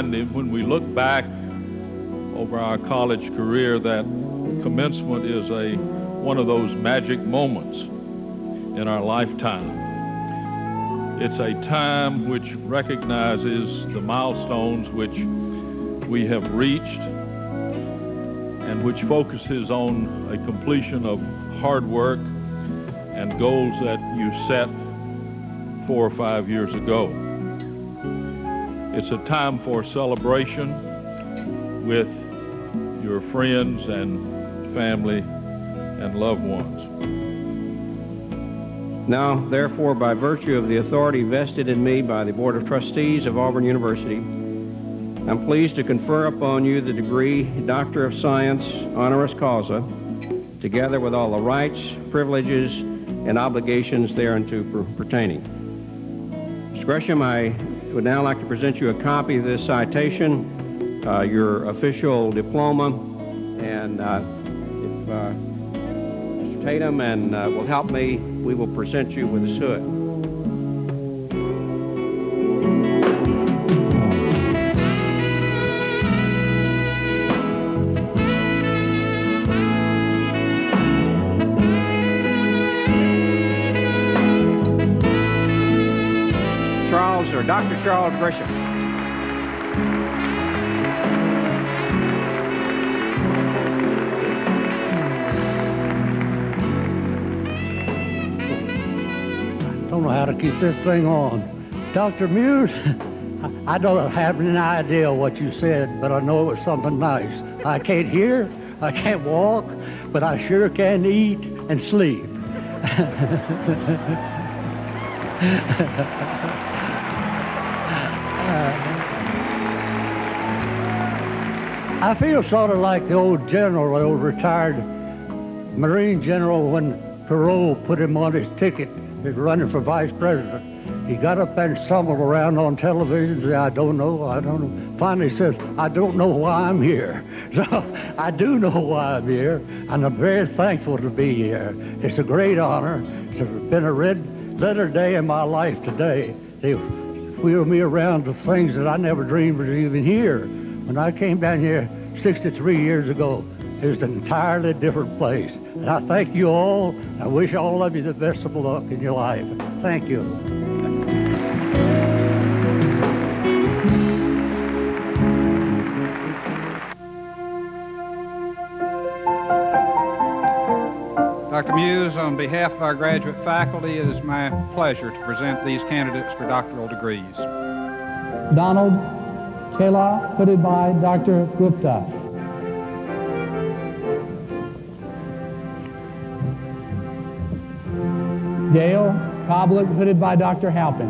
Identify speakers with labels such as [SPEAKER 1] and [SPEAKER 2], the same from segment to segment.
[SPEAKER 1] find that when we look back over our college career that commencement is one of those magic moments in our lifetime. It's a time which recognizes the milestones which we have reached and which focuses on a completion of hard work and goals that you set 4 or 5 years ago. It's a time for celebration with your friends and family and loved ones.
[SPEAKER 2] Now, therefore, by virtue of the authority vested in me by the Board of Trustees of Auburn University, I'm pleased to confer upon you the degree Doctor of Science honoris causa, together with all the rights, privileges, and obligations thereunto pertaining. Mr. Gresham, I would now like to present you a copy of this citation, your official diploma, and if Mr. Tatum will help me, we will present you with a suit. Dr. Charles Gresham.
[SPEAKER 3] I don't know how to keep this thing on. Dr. Muse, I don't have any idea what you said, but I know it was something nice. I can't hear, I can't walk, but I sure can eat and sleep. I feel sort of like the old general, the old retired Marine general, when Perot put him on his ticket, he was running for vice president. He got up there and stumbled around on television and said, I don't know. Finally says, I don't know why I'm here. So I do know why I'm here, and I'm very thankful to be here. It's a great honor. It's been a red letter day in my life today. They wheeled me around to things that I never dreamed was even here. When I came down here 63 years ago, it was an entirely different place. And I thank you all. I wish all of you the best of luck in your life. Thank you.
[SPEAKER 4] Dr. Muse, on behalf of our graduate faculty, it is my pleasure to present these candidates for doctoral degrees.
[SPEAKER 5] Donald Chela, hooded by Dr. Gupta. Gail Koblet, hooded by Dr. Halpin.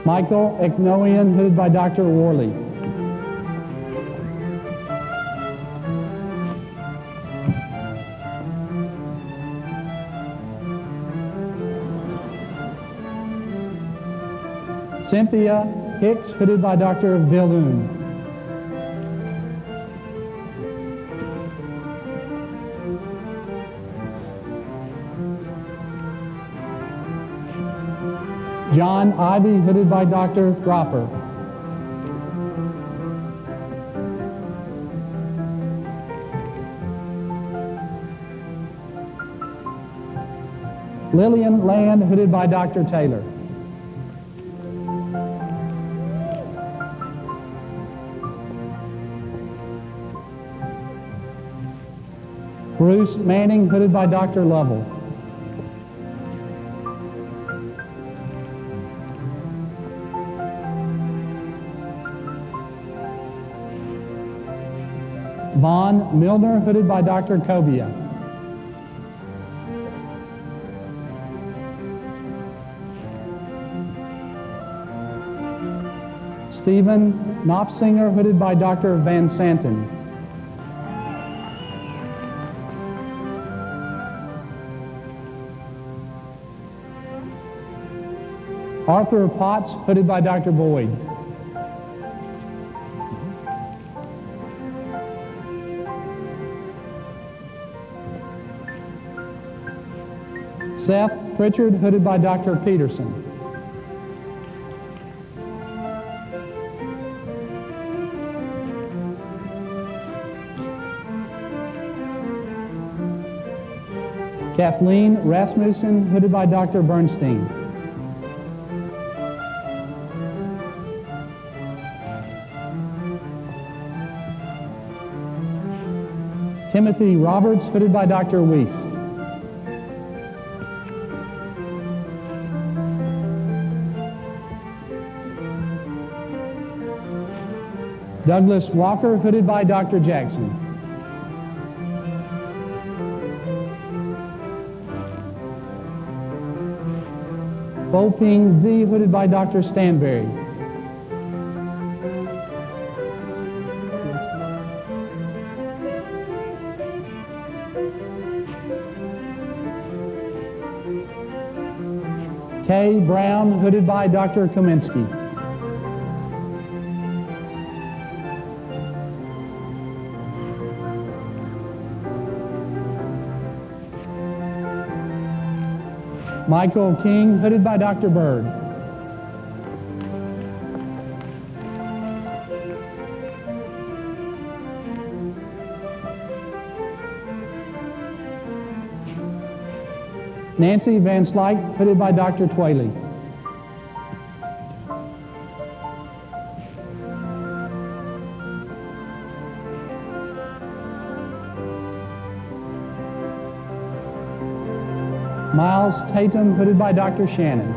[SPEAKER 5] Michael Eknoian, hooded by Dr. Worley. Cynthia Hicks, hooded by Dr. Villoon. John Ivy, hooded by Dr. Dropper. Lillian Land, hooded by Dr. Taylor. Bruce Manning, hooded by Dr. Lovell. Vaughn Milner, hooded by Dr. Cobia. Stephen Knopfsinger, hooded by Dr. Van Santen. Arthur Potts, hooded by Dr. Boyd. Seth Pritchard, hooded by Dr. Peterson. Kathleen Rasmussen, hooded by Dr. Bernstein. Timothy Roberts, hooded by Dr. Weiss. Douglas Walker, hooded by Dr. Jackson. Bo-Ping Z, hooded by Dr. Stanberry. Kay Brown, hooded by Dr. Kaminsky. Michael King, hooded by Dr. Bird. Nancy Van Slyke, hooded by Dr. Twaley. Miles Tatum, hooded by Dr. Shannon.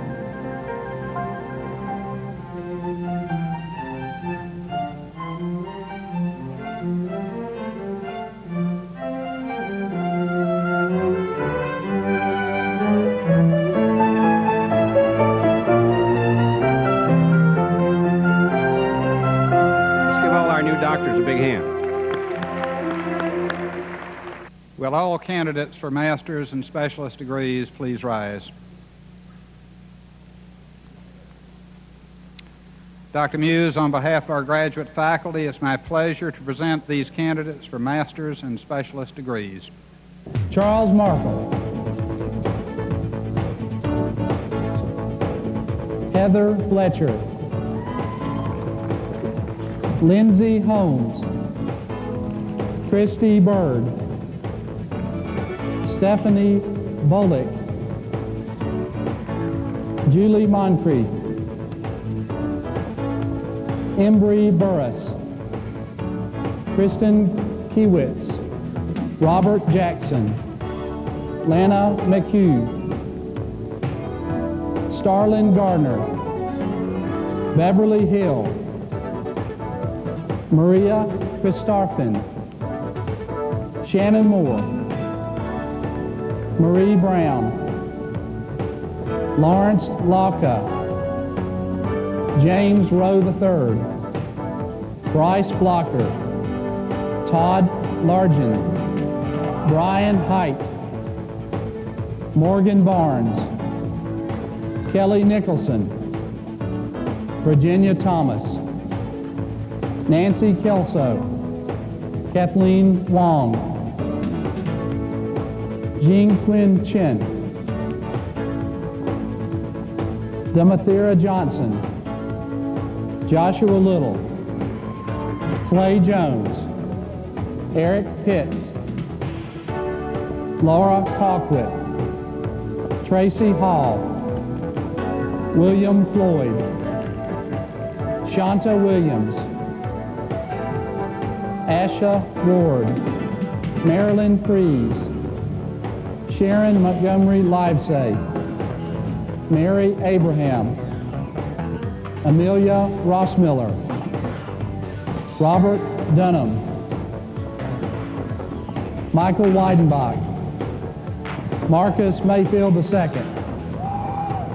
[SPEAKER 2] Let's give all our new doctors a big hand.
[SPEAKER 4] Will all candidates for master's and specialist degrees please rise? Dr. Muse, on behalf of our graduate faculty, it's my pleasure to present these candidates for master's and specialist degrees.
[SPEAKER 5] Charles Markle. Heather Fletcher. Lindsay Holmes. Christy Bird. Stephanie Bullock. Julie Moncrief. Embry Burris. Kristen Kiewitz. Robert Jackson. Lana McHugh. Starlin Gardner. Beverly Hill. Maria Christophin. Shannon Moore. Marie Brown. Lawrence Locke. James Rowe III. Bryce Blocker. Todd Largen. Brian Height. Morgan Barnes. Kelly Nicholson. Virginia Thomas. Nancy Kelso. Kathleen Wong. Jean Quinn Chin. Demathera Johnson. Joshua Little. Clay Jones. Eric Pitts. Laura Colquitt. Tracy Hall. William Floyd. Shanta Williams. Asha Ward. Marilyn Fries. Sharon Montgomery Livesay. Mary Abraham. Amelia Rossmiller. Robert Dunham. Michael Weidenbach. Marcus Mayfield II.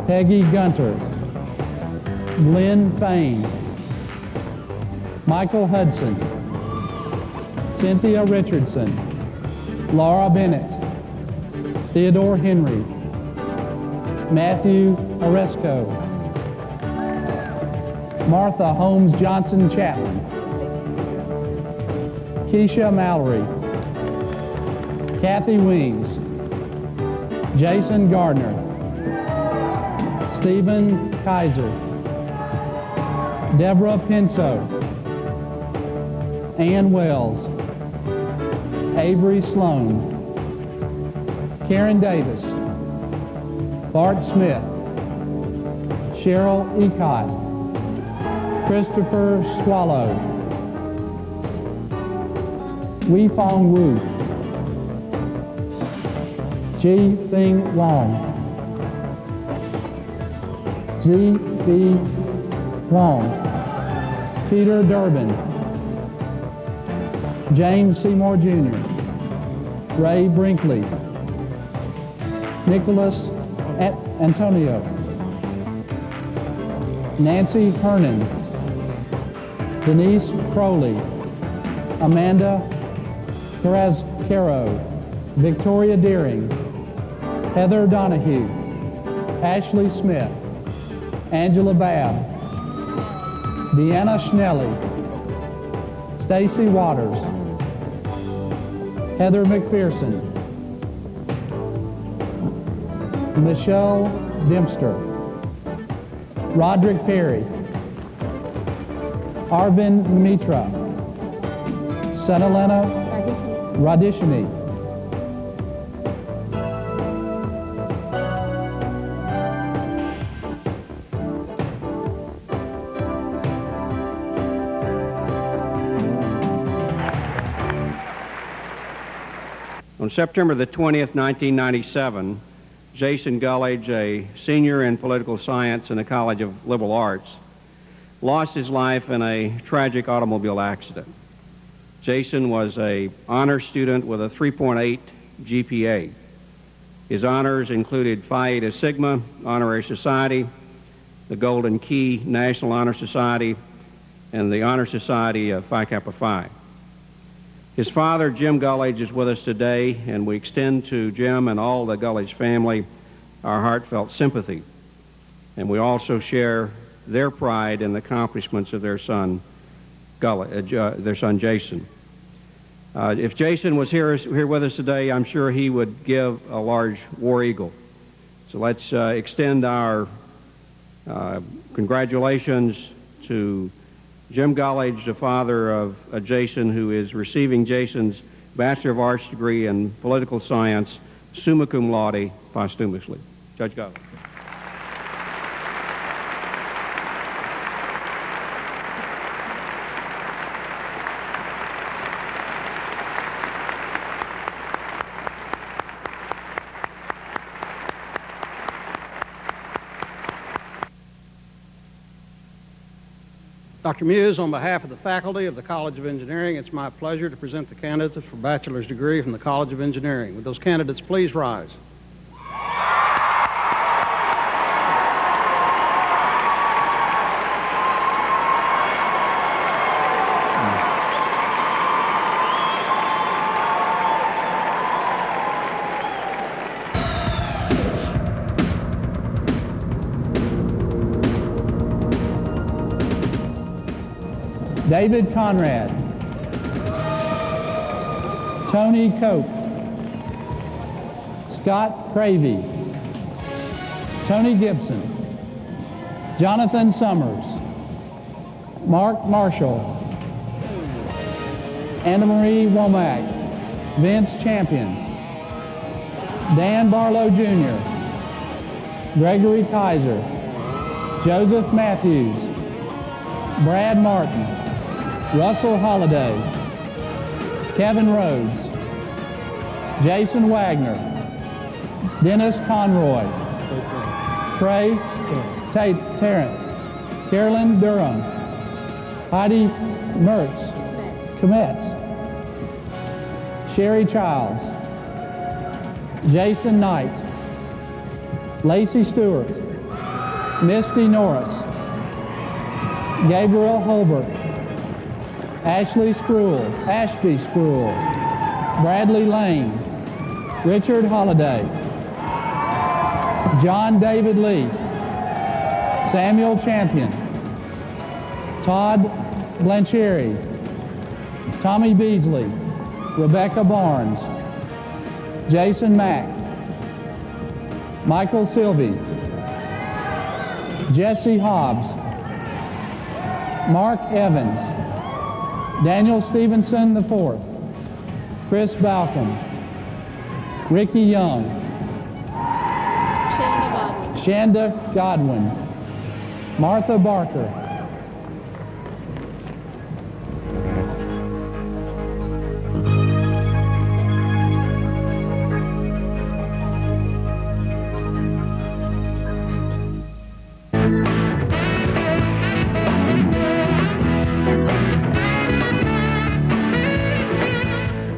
[SPEAKER 5] Peggy Gunter. Glenn Fain. Michael Hudson. Cynthia Richardson. Laura Bennett. Theodore Henry. Matthew Oresco. Martha Holmes Johnson Chapman. Keisha Mallory. Kathy Wings. Jason Gardner, Stephen Kaiser, Deborah Pinso, Ann Wells, Avery Sloan, Karen Davis, Bart Smith, Cheryl Ecott, Christopher Swallow, Wei Fong Wu, Ji Fing Wong, Zi B. Wong, Peter Durbin, James Seymour Jr., Ray Brinkley, Nicholas Antonio, Nancy Hernan, Denise Crowley, Amanda Carrasquero, Victoria Deering, Heather Donahue, Ashley Smith, Angela Babb, Deanna Schnelly, Stacy Waters, Heather McPherson, Michelle Dempster, Roderick Perry, Arvind Mitra, Sanalena Radishini,
[SPEAKER 2] On September the 20th, 1997, Jason Gullidge, a senior in political science in the College of Liberal Arts, lost his life in a tragic automobile accident. Jason was an honor student with a 3.8 GPA. His honors included Phi Eta Sigma Honorary Society, the Golden Key National Honor Society, and the Honor Society of Phi Kappa Phi. His father, Jim Gullidge, is with us today, and we extend to Jim and all the Gullidge family our heartfelt sympathy. And we also share their pride in the accomplishments of their son, Jason. If Jason was here with us today, I'm sure he would give a large war eagle. So let's extend our congratulations to Jim Gullidge, the father of Jason, who is receiving Jason's Bachelor of Arts degree in Political Science, summa cum laude, posthumously. Judge Gullidge.
[SPEAKER 6] Dr. Muse, on behalf of the faculty of the College of Engineering, it's my pleasure to present the candidates for bachelor's degree from the College of Engineering. Would those candidates please rise?
[SPEAKER 5] David Conrad, Tony Cope, Scott Cravey, Tony Gibson, Jonathan Summers, Mark Marshall, Anna Marie Womack, Vince Champion, Dan Barlow Jr., Gregory Kaiser, Joseph Matthews, Brad Martin, Russell Holliday, Kevin Rhodes, Jason Wagner, Dennis Conroy, Trey Tarrant, Carolyn Durham, Heidi Mertz, Kometz, Sherry Childs, Jason Knight, Lacey Stewart, Misty Norris, Gabriel Holbert, Ashby Spruill, Bradley Lane, Richard Holliday, John David Lee, Samuel Champion, Todd Blancheri, Tommy Beasley, Rebecca Barnes, Jason Mack, Michael Sylvie, Jesse Hobbs, Mark Evans, Daniel Stevenson IV, Chris Balcom, Ricky Young, Shanda Godwin, Martha Barker,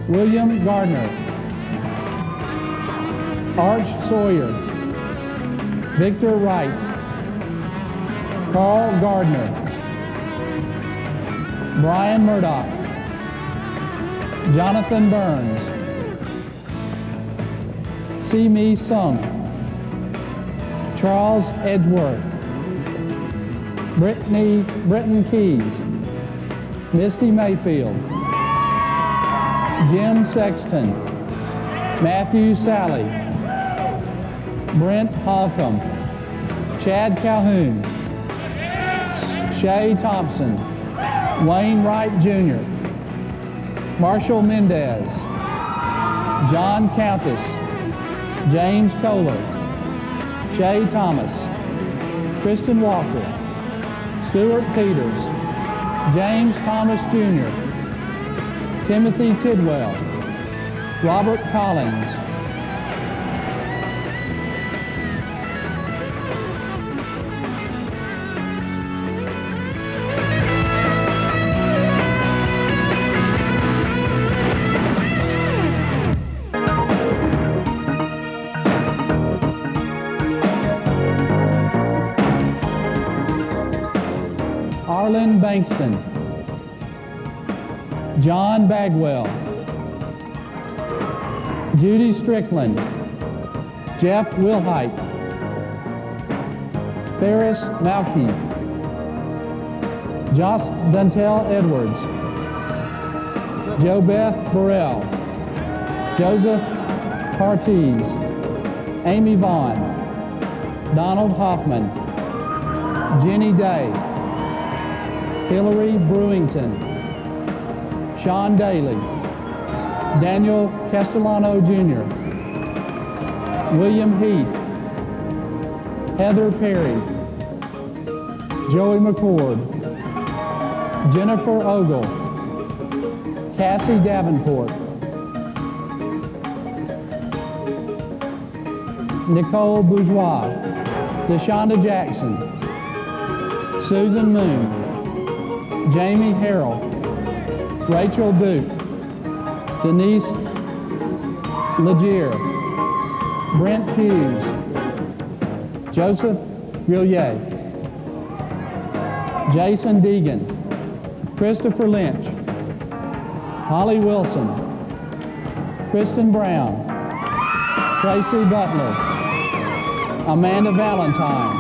[SPEAKER 5] William Gardner, Arch Sawyer, Victor Wright, Carl Gardner, Brian Murdoch, Jonathan Burns, See-Me Sung, Charles Edgeworth, Britton Keys, Misty Mayfield, Jim Sexton, Matthew Sally, Brent Holcomb, Chad Calhoun, Shay Thompson, Wayne Wright Jr., Marshall Mendez, John Countess, James Kohler, Shay Thomas, Kristen Walker, Stuart Peters, James Thomas Jr., Timothy Tidwell, Robert Collins, Arlen Bankston, John Bagwell, Judy Strickland, Jeff Wilhite, Ferris Malky, Joss Duntel Edwards, JoBeth Burrell, Joseph Partiz, Amy Vaughn, Donald Hoffman, Jenny Day, Hillary Brewington, Sean Daly, Daniel Castellano Jr., William Heath, Heather Perry, Joey McCord, Jennifer Ogle, Cassie Davenport, Nicole Bourgeois, DeShonda Jackson, Susan Moon, Jamie Harrell, Rachel Duke, Denise Legier, Brent Hughes, Joseph Grillier, Jason Deegan, Christopher Lynch, Holly Wilson, Kristen Brown, Tracy Butler, Amanda Valentine,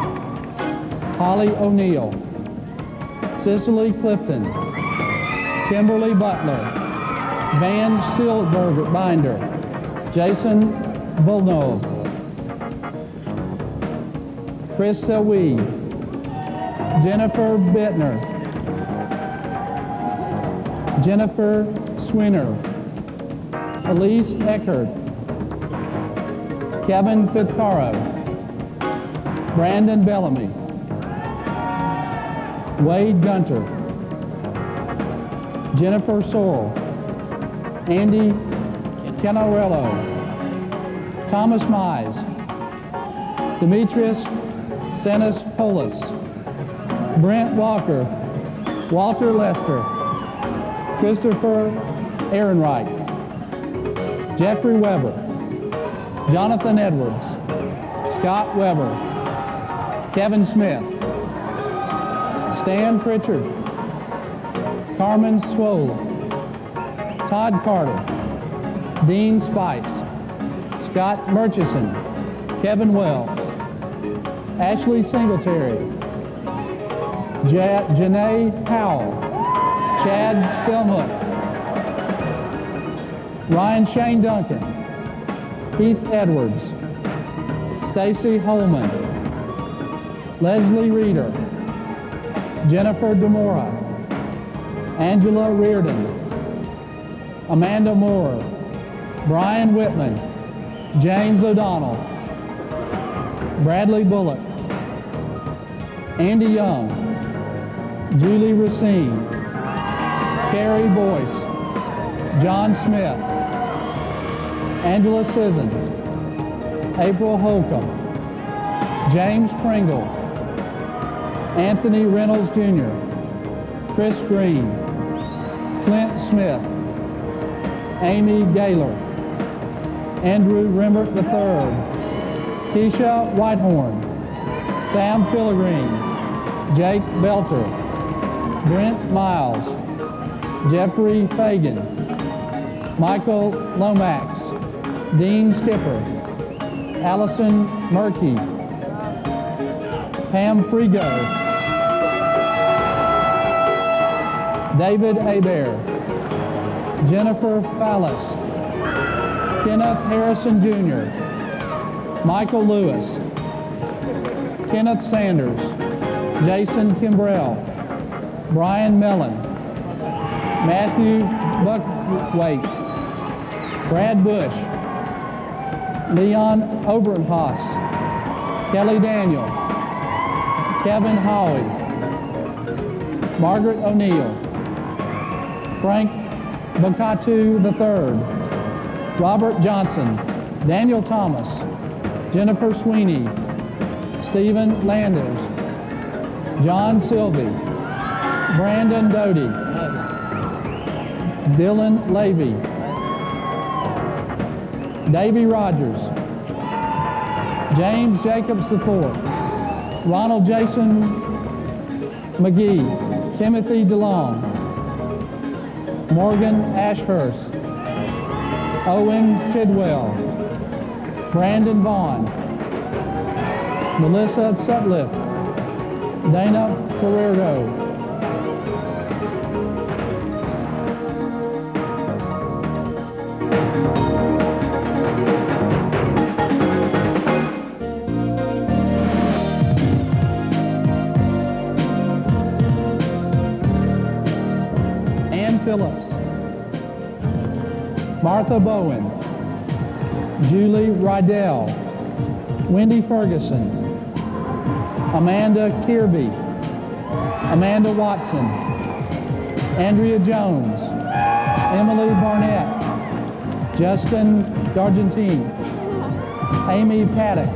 [SPEAKER 5] Holly O'Neill, Cicely Clifton, Kimberly Butler, Van Silberger Binder, Jason Volnov, Krista Wee, Jennifer Bittner, Jennifer Swinner, Elise Eckert, Kevin Fitzcaro, Brandon Bellamy, Wade Gunter, Jennifer Sorrell, Andy Canarello, Thomas Mize, Demetrius Senis Polis, Brent Walker, Walter Lester, Christopher Ehrenreich, Jeffrey Weber, Jonathan Edwards, Scott Weber, Kevin Smith, Stan Pritchard, Carmen Swoll, Todd Carter, Dean Spice, Scott Murchison, Kevin Wells, Ashley Singletary, Janae Powell, Chad Stelmuck, Ryan Shane Duncan, Keith Edwards, Stacy Holman, Leslie Reeder, Jennifer Demora, Angela Reardon, Amanda Moore, Brian Whitman, James O'Donnell, Bradley Bullock, Andy Young, Julie Racine, Carrie Boyce, John Smith, Angela Sisson, April Holcomb, James Pringle, Anthony Reynolds Jr., Chris Green, Clint Smith, Amy Gaylor, Andrew Rembert III, Keisha Whitehorn, Sam Filigreen, Jake Belter, Brent Miles, Jeffrey Fagan, Michael Lomax, Dean Skipper, Allison Murkey, Pam Frigo, David Hebert, Jennifer Fallis, Kenneth Harrison Jr., Michael Lewis, Kenneth Sanders, Jason Kimbrell, Brian Mellon, Matthew Buckwaite, Brad Bush, Leon Oberhaus, Kelly Daniel, Kevin Hawley, Margaret O'Neill, Frank Bacatu III, Robert Johnson, Daniel Thomas, Jennifer Sweeney, Stephen Landers, John Sylvie, Brandon Doty, Dylan Levy, Davy Rogers, James Jacobs IV, Ronald Jason McGee, Timothy DeLong, Morgan Ashurst, Owen Tidwell, Brandon Vaughn, Melissa Sutliff, Dana Ferrero, Ann Phillips, Martha Bowen, Julie Rydell, Wendy Ferguson, Amanda Kirby, Amanda Watson, Andrea Jones, Emily Barnett, Justin D'Argentine, Amy Paddock,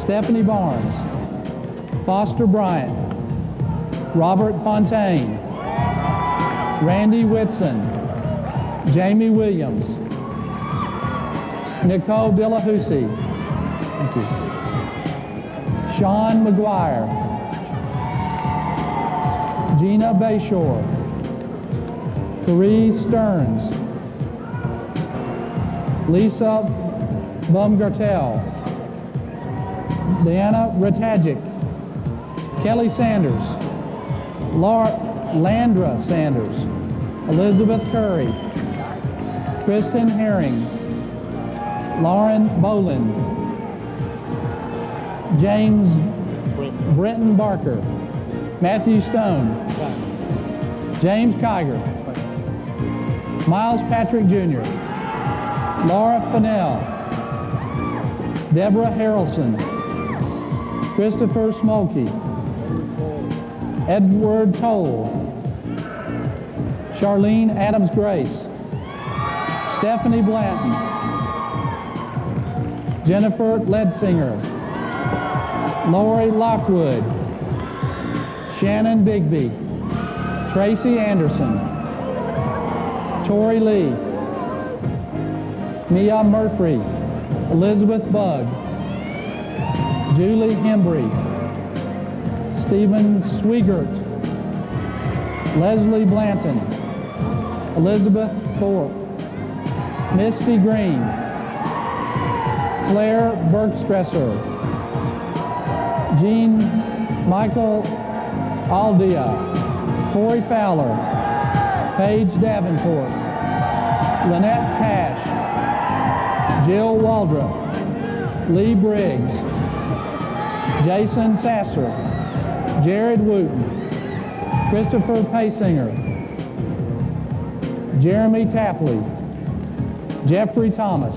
[SPEAKER 5] Stephanie Barnes, Foster Bryant, Robert Fontaine, Randy Whitson, Jamie Williams, Nicole Delahoussie, thank you, Sean McGuire, Gina Bayshore, Carrie Stearns, Lisa Baumgartel, Diana Ratagic, Kelly Sanders, Landra Sanders, Elizabeth Curry, Kristen Herring, Lauren Boland, James Brenton Barker, Matthew Stone, James Kiger, Miles Patrick Jr., Laura Fennell, Deborah Harrelson, Christopher Smolke, Edward Toll, Charlene Adams Grace, Stephanie Blanton, Jennifer Ledsinger, Lori Lockwood, Shannon Bigby, Tracy Anderson, Tori Lee, Mia Murphy, Elizabeth Bugg, Julie Hembry, Stephen Swigert, Leslie Blanton, Elizabeth Thorpe, Misty Green, Claire Bergstresser, Jean Michael Aldia, Corey Fowler, Paige Davenport, Lynette Cash, Jill Waldrop, Lee Briggs, Jason Sasser, Jared Wooten, Christopher Paysinger, Jeremy Tapley, Jeffrey Thomas,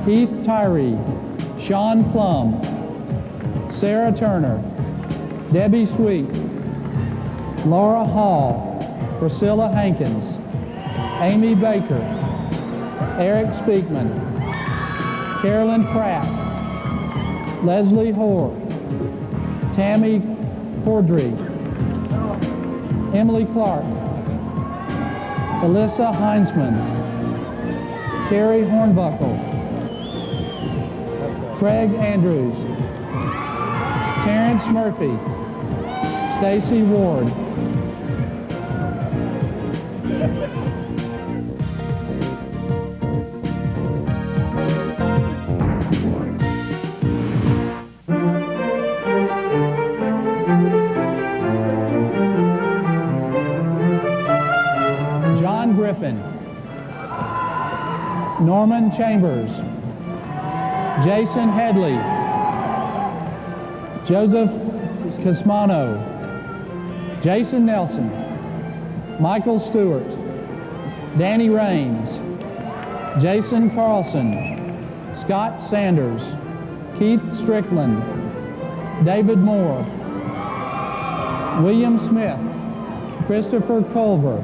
[SPEAKER 5] Keith Tyree, Sean Plum, Sarah Turner, Debbie Sweet, Laura Hall, Priscilla Hankins, Amy Baker, Eric Speakman, Carolyn Pratt, Leslie Hoare, Tammy Cordry, Emily Clark, Alyssa Heinzman, Carrie Hornbuckle, Craig Andrews, Terrence Murphy, Stacy Ward. John Griffin, Norman Chambers, Jason Headley, Joseph Casmano, Jason Nelson, Michael Stewart, Danny Raines, Jason Carlson, Scott Sanders, Keith Strickland, David Moore, William Smith, Christopher Culver,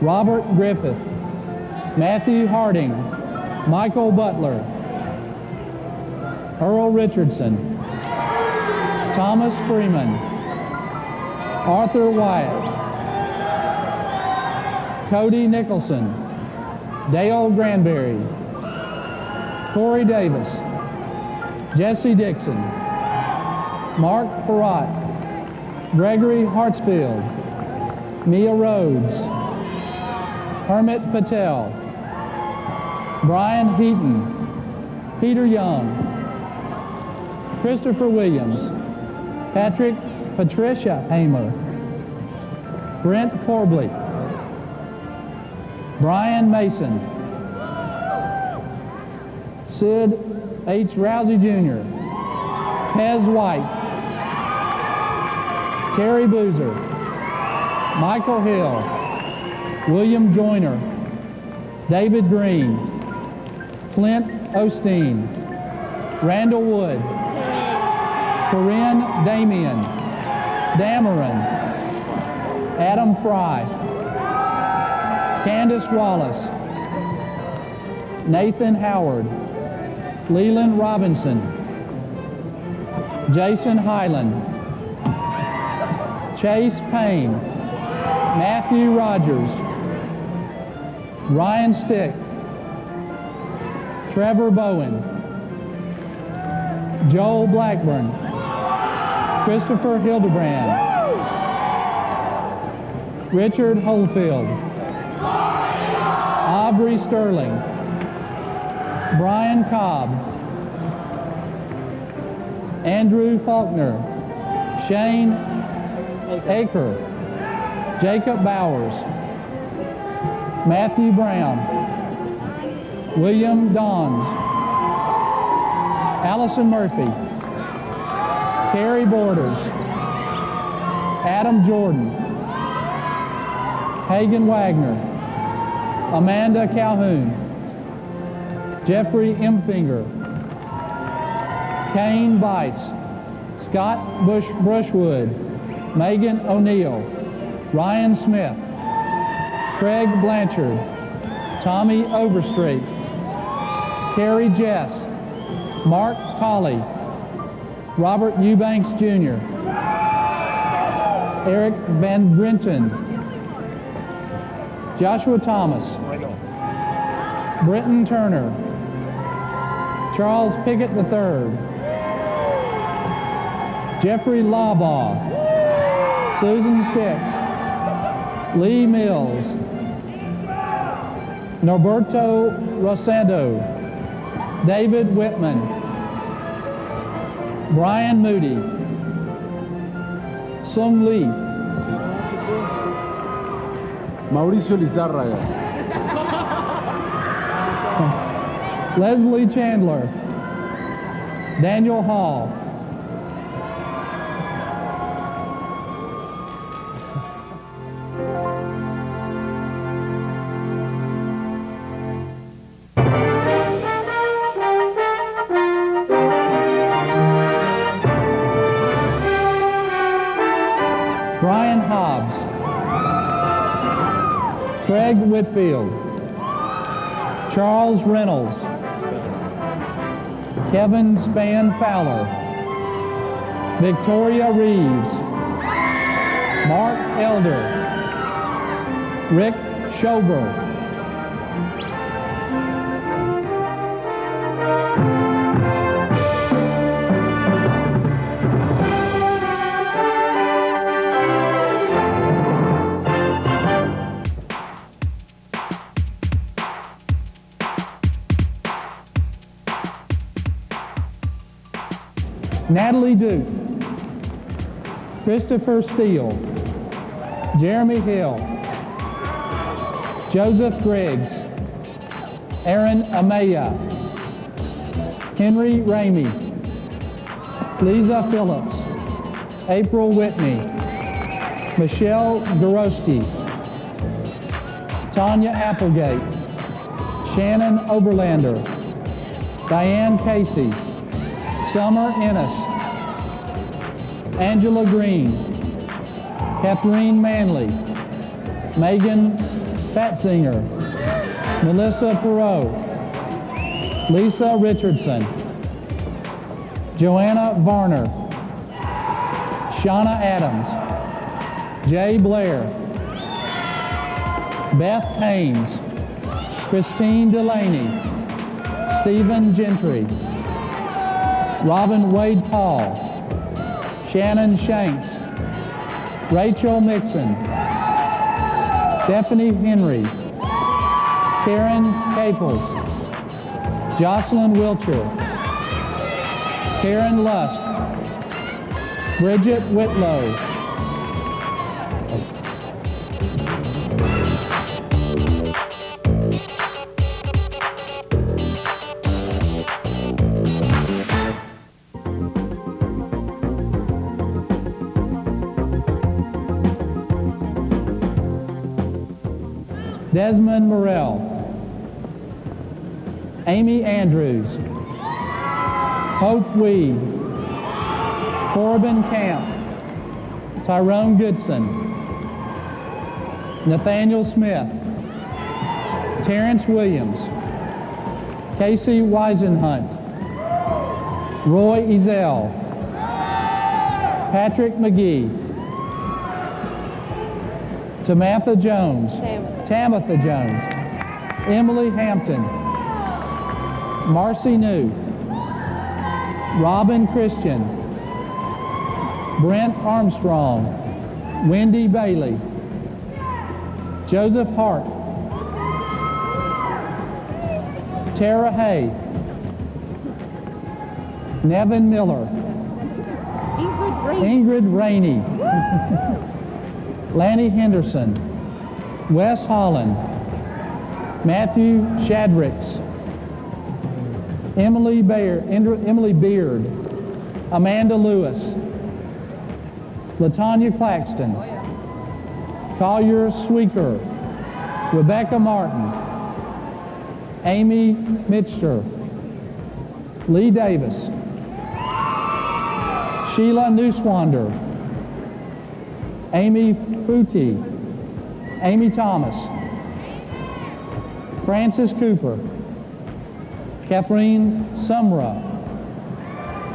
[SPEAKER 5] Robert Griffith, Matthew Harding, Michael Butler, Earl Richardson, Thomas Freeman, Arthur Wyatt, Cody Nicholson, Dale Granberry, Corey Davis, Jesse Dixon, Mark Perrott, Gregory Hartsfield, Mia Rhodes, Hermit Patel, Brian Heaton, Peter Young, Christopher Williams, Patricia Hamer, Brent Corbley, Brian Mason, Sid H. Rousey Jr., Pez White, Terry Boozer, Michael Hill, William Joyner, David Green, Clint Osteen, Randall Wood, Corinne Damian, Dameron, Adam Fry, Candace Wallace, Nathan Howard, Leland Robinson, Jason Hyland, Chase Payne, Matthew Rogers, Ryan Stick, Trevor Bowen, Joel Blackburn, Christopher Hildebrand, Richard Holefield, Aubrey Sterling, Brian Cobb, Andrew Faulkner, Shane Aker, Jacob Bowers, Matthew Brown, William Dons, Allison Murphy, Carrie Borders, Adam Jordan, Hagen Wagner, Amanda Calhoun, Jeffrey Imfinger, Kane Bice, Scott Brushwood, Megan O'Neill, Ryan Smith, Craig Blanchard, Tommy Overstreet, Carrie Jess, Mark Colley, Robert Eubanks Jr., Eric Van Brinton, Joshua Thomas, Britton Turner, Charles Pickett III, Jeffrey Labaugh, Susan Stick, Lee Mills, Norberto Rosado, David Whitman, Brian Moody, Sung Lee,
[SPEAKER 7] Mauricio Lizárraga,
[SPEAKER 5] Leslie Chandler, Daniel Hall. Brian Hobbs. Craig Whitfield. Charles Reynolds. Kevin Span Fowler. Victoria Reeves. Mark Elder. Rick Schober. Natalie Duke, Christopher Steele, Jeremy Hill, Joseph Griggs, Aaron Amaya, Henry Ramey, Lisa Phillips, April Whitney, Michelle Gorosky, Tanya Applegate, Shannon Oberlander, Diane Casey, Summer Ennis, Angela Green, Kathleen Manley, Megan Fatzinger, Melissa Perot, Lisa Richardson, Joanna Varner, Shauna Adams, Jay Blair, Beth Haynes, Christine Delaney, Stephen Gentry, Robin Wade Paul, Shannon Shanks, Rachel Mixon, Stephanie Henry, Karen Caples, Jocelyn Wiltshire, Karen Lusk, Bridget Whitlow, Desmond Morrell, Amy Andrews, Hope Weed, Corbin Camp, Tyrone Goodson, Nathaniel Smith, Terrence Williams, Casey Weisenhunt, Roy Ezell, Patrick McGee, Tamatha Jones, Emily Hampton, Marcy New, Robin Christian, Brent Armstrong, Wendy Bailey, Joseph Hart, Tara Hay, Nevin Miller, Ingrid Rainey, Lanny Henderson, Wes Holland, Matthew Shadricks, Emily Beard, Amanda Lewis, LaTanya Claxton, Collier Sweeker, Rebecca Martin, Amy Mitcher, Lee Davis, Sheila Newswander, Amy Footy, Amy Thomas, Francis Cooper, Kathleen Sumra,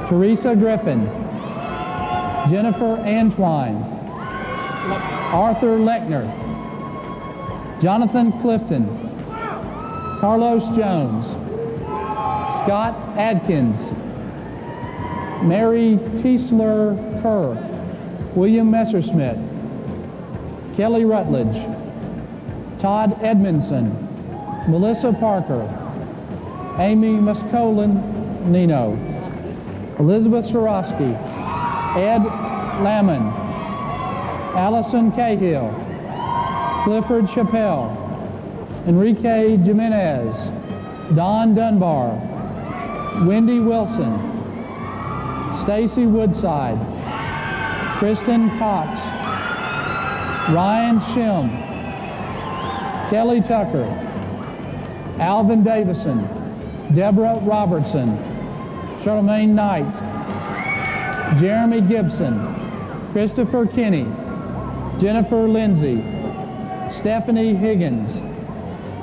[SPEAKER 5] Teresa Griffin, Jennifer Antwine, Arthur Lechner, Jonathan Clifton, Carlos Jones, Scott Adkins, Mary Tiesler Kerr, William Messerschmidt, Kelly Rutledge, Todd Edmondson, Melissa Parker, Amy Muscolin Nino, Elizabeth Sorosky, Ed Lamon, Allison Cahill, Clifford Chappelle, Enrique Jimenez, Don Dunbar, Wendy Wilson, Stacy Woodside, Kristen Cox, Ryan Shim, Kelly Tucker, Alvin Davison, Deborah Robertson, Charlemagne Knight, Jeremy Gibson, Christopher Kinney, Jennifer Lindsay, Stephanie Higgins,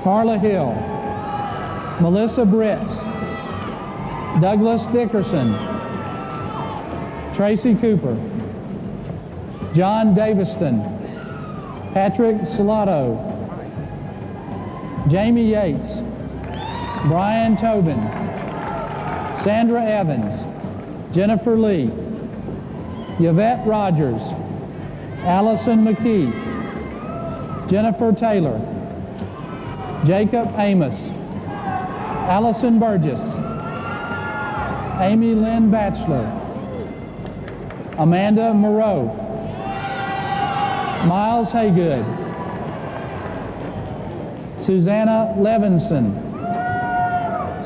[SPEAKER 5] Carla Hill, Melissa Britz, Douglas Dickerson, Tracy Cooper, John Daviston, Patrick Salato, Jamie Yates, Brian Tobin, Sandra Evans, Jennifer Lee, Yvette Rogers, Allison McKee, Jennifer Taylor, Jacob Amos, Allison Burgess, Amy Lynn Batchelor, Amanda Moreau, Miles Haygood, Susanna Levinson,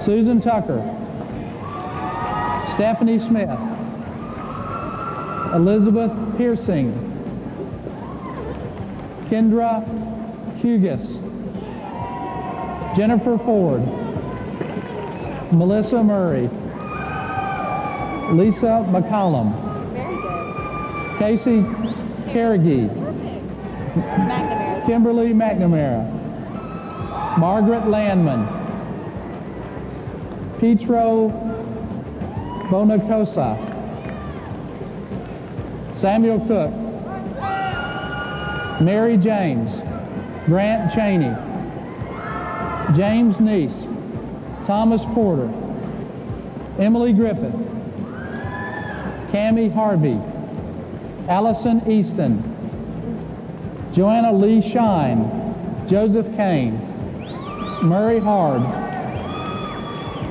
[SPEAKER 5] Susan Tucker, Stephanie Smith, Elizabeth Piercing, Kendra Hughes, Jennifer Ford, Melissa Murray, Lisa McCollum, Casey Carrigy, Kimberly McNamara, Margaret Landman, Petro Bonacosa, Samuel Cook, Mary James, Grant Cheney, James Neese, Thomas Porter, Emily Griffith, Cammie Harvey, Allison Easton, Joanna Lee Shine, Joseph Kane, Murray Hard,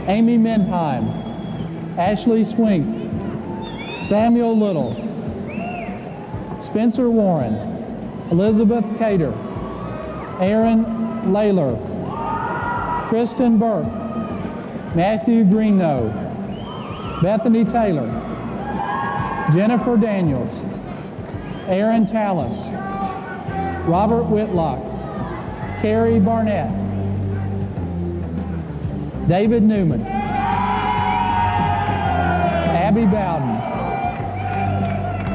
[SPEAKER 5] Amy Menheim, Ashley Swink, Samuel Little, Spencer Warren, Elizabeth Cater, Aaron Layler, Kristen Burke, Matthew Greeno, Bethany Taylor, Jennifer Daniels, Aaron Tallis, Robert Whitlock, Carrie Barnett, David Newman, Abby Bowden,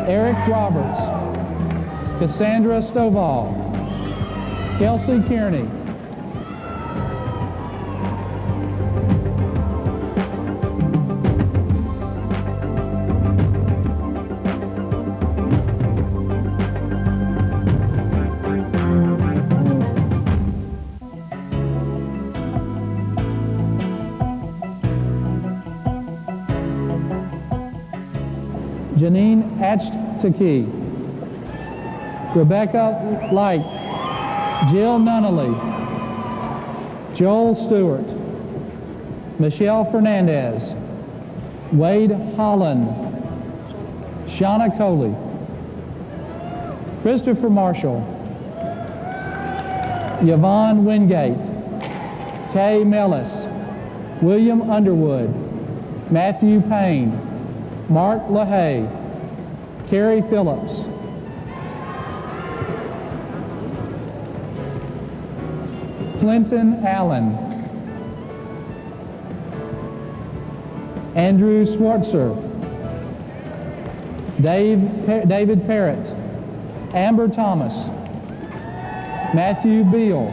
[SPEAKER 5] Eric Roberts, Cassandra Stovall, Kelsey Kearney, Janine Achtake, Rebecca Light, Jill Nunnally, Joel Stewart, Michelle Fernandez, Wade Holland, Shauna Coley, Christopher Marshall, Yvonne Wingate, Kay Mellis, William Underwood, Matthew Payne, Mark LaHaye, Carrie Phillips, Clinton Allen, Andrew Schwartzer, David Parrott, Amber Thomas, Matthew Beal,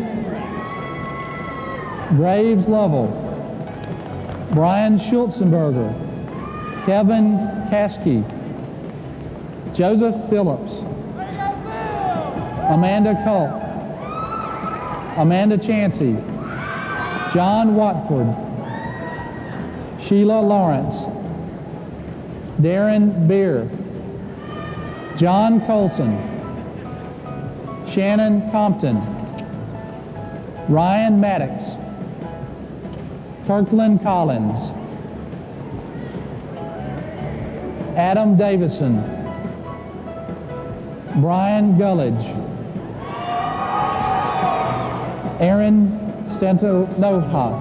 [SPEAKER 5] Graves Lovell, Brian Schultzenberger, Kevin Caskey, Joseph Phillips, Amanda Culp, Amanda Chansey, John Watford, Sheila Lawrence, Darren Beer, John Colson, Shannon Compton, Ryan Maddox, Kirkland Collins, Adam Davison, Brian Gullidge, Aaron Slantanova,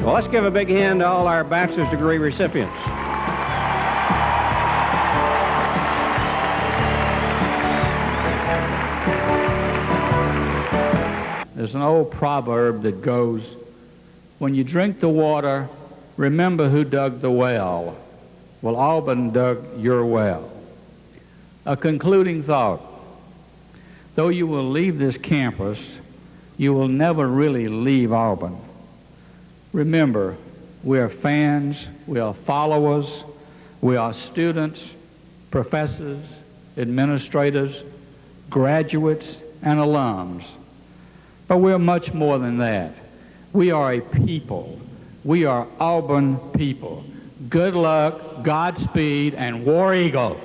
[SPEAKER 2] Well, let's give a big hand to all our bachelor's degree recipients.
[SPEAKER 8] There's an old proverb that goes, when you drink the water, remember who dug the well. Well, Auburn dug your well. A concluding thought. Though you will leave this campus, you will never really leave Auburn. Remember, we are fans, we are followers, we are students, professors, administrators, graduates, and alums. But we're much more than that. We are a people. We are Auburn people. Good luck, Godspeed, and War Eagle.